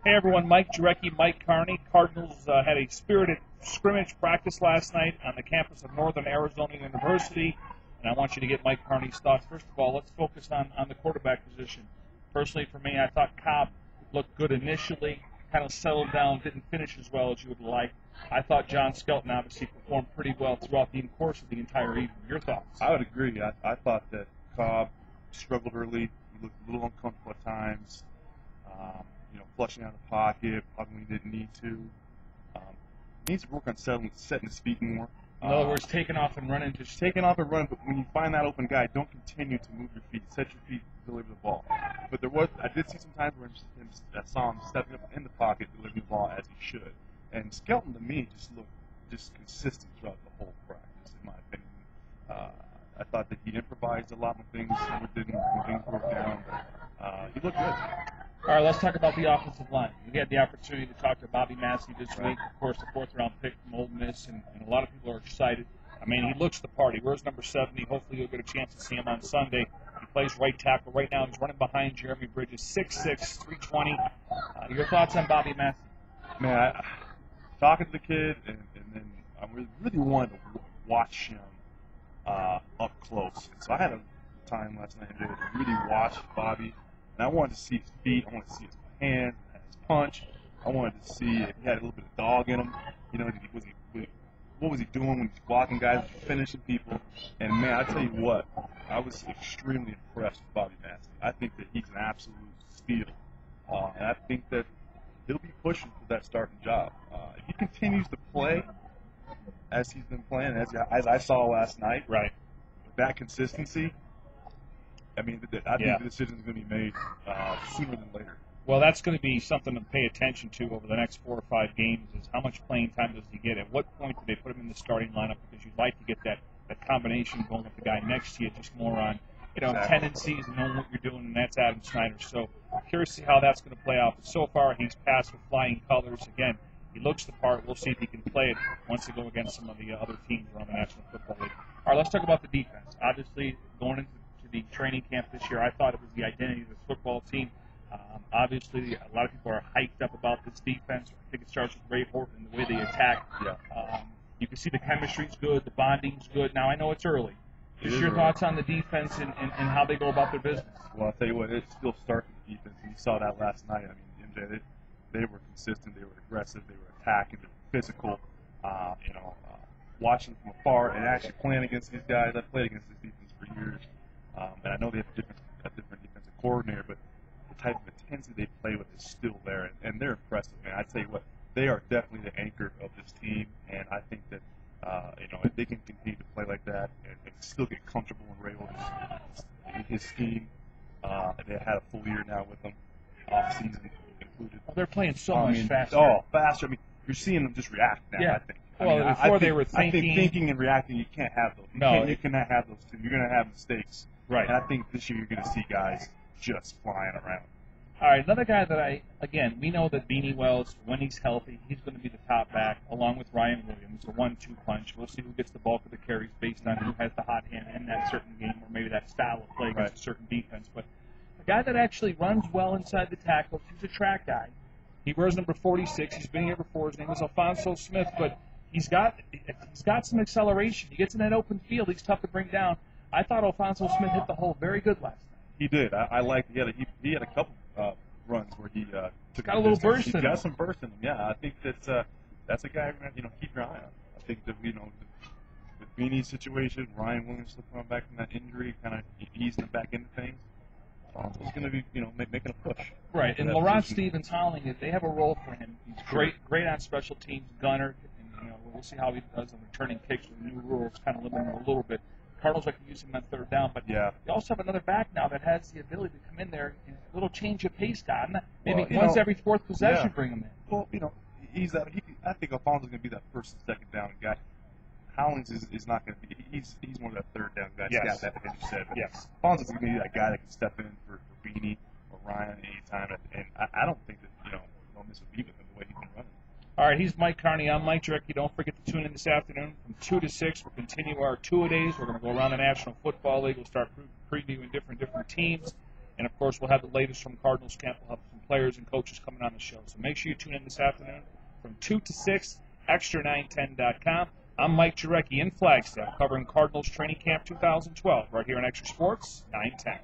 Hey everyone, Mike Jarecki, Mike Carney. Cardinals had a spirited scrimmage practice last night on the campus of Northern Arizona University, and I want you to get Mike Carney's thoughts. First of all, let's focus on the quarterback position. Personally, for me, I thought Cobb looked good initially, kind of settled down, didn't finish as well as you would like. I thought John Skelton obviously performed pretty well throughout the course of the entire evening. Your thoughts? I would agree. I thought that Cobb struggled early. He looked a little uncomfortable at times. Flushing out of the pocket, probably when he didn't need to. He needs to work on setting his feet more. In other words, taking off and running. Just taking off and running, but when you find that open guy, don't continue to move your feet. Set your feet, deliver the ball. But I did see some times where I saw him stepping up in the pocket, delivering the ball as he should. And Skelton, to me, just looked consistent throughout the whole practice, in my opinion. I thought that he improvised a lot when things broke down. But he looked good. All right, let's talk about the offensive line. We had the opportunity to talk to Bobby Massey this week, of course, the fourth-round pick from Ole Miss, and a lot of people are excited. I mean, he looks the part. He wears number 70. Hopefully you'll get a chance to see him on Sunday. He plays right tackle. Right now he's running behind Jeremy Bridges, 6'6", 320. Your thoughts on Bobby Massey? Man, talking to the kid, and then I really wanted to watch him up close. So I had a time last night to really watch Bobby. And I wanted to see his feet. I wanted to see his hands, his punch. I wanted to see if he had a little bit of dog in him. What was he doing when he's blocking guys, finishing people? And man, I tell you what, I was extremely impressed with Bobby Massey. I think that he's an absolute steal, and I think that he'll be pushing for that starting job. If he continues to play as he's been playing, as I saw last night, right, with that consistency. I think the decision is going to be made sooner than later. Well, that's going to be something to pay attention to over the next 4 or 5 games is how much playing time does he get? At what point do they put him in the starting lineup? Because you'd like to get that combination going with the guy next to you, just more on tendencies and knowing what you're doing, and that's Adam Snyder. So I'm curious to see how that's going to play out. But so far, he's passed with flying colors. Again, he looks the part. We'll see if he can play it once they go against some of the other teams around the National Football League. All right, let's talk about the defense. Obviously, going into the training camp this year, I thought it was the identity of this football team. Obviously, a lot of people are hyped up about this defense. I think it starts with Ray Horton and the way they attack. Yeah. You can see the chemistry's good, the bonding's good. Now, I know it's early. Just your thoughts on the defense and how they go about their business. Well, I'll tell you what, it still starts with the defense. And you saw that last night. I mean, MJ, they were consistent. They were aggressive. They were attacking. They were physical. Watching from afar and actually playing against these guys. I've played against this defense for years. And I know they have a different defensive coordinator, but the type of intensity they play with is still there, and they're impressive, man. I tell you what, they are definitely the anchor of this team, and I think that if they can continue to play like that and still get comfortable in Ray Horton's his scheme, they had a full year now with them, off season included. Well, they're playing so much faster. Oh, faster. I mean, you're seeing them just react now. Yeah. I think. Before they were thinking. I think thinking and reacting, you can't have those. You cannot have those two. You're going to have mistakes. Right. And I think this year you're going to see guys just flying around. All right, another guy that we know that Beanie Wells, when he's healthy, he's going to be the top back, along with Ryan Williams, a 1-2 punch. We'll see who gets the bulk of the carries based on who has the hot hand in that certain game, or maybe that style of play against a certain defense. But a guy that actually runs well inside the tackles, he's a track guy. He wears number 46. He's been here before. His name is Alfonso Smith, but he's got some acceleration. He gets in that open field. He's tough to bring down. I thought Alfonso Smith hit the hole very good last night. He did. I liked. He had a couple runs where he took got a little burst in him. He got some burst in him. Yeah, I think that's a guy you're gonna keep your eye on. I think that with Beanie's situation, Ryan Williams still coming back from that injury, kind of easing back into things. He's going to be making a push. Right, and Laurent Stevens-Holling, they have a role for him. He's great on special teams, gunner, and we'll see how he does on returning kicks with the new rules, kind of limiting him a little bit. Cardinals like to use him on third down, but you also have another back now that has the ability to come in there and a little change of pace, God. Maybe once every fourth possession, bring him in. Well, he's that. I think Alfonso's going to be that first and second down guy. Hollins is not going to be. He's more of that third down guy. Yes. He's got that, as you said. Yes. Alfonso's going to be that guy that can step in for Beanie or Ryan at any time, and I don't think that they'll miss a beat with him the way he's been running. All right, he's Mike Carney. I'm Mike Jarecki. Don't forget to tune in this afternoon from 2 to 6. We'll continue our two-a-days. We're going to go around the National Football League. We'll start previewing different teams. And, of course, we'll have the latest from Cardinals camp. We'll have some players and coaches coming on the show. So make sure you tune in this afternoon from 2 to 6, extra910.com. I'm Mike Jarecki in Flagstaff, covering Cardinals Training Camp 2012 right here on Extra Sports 910.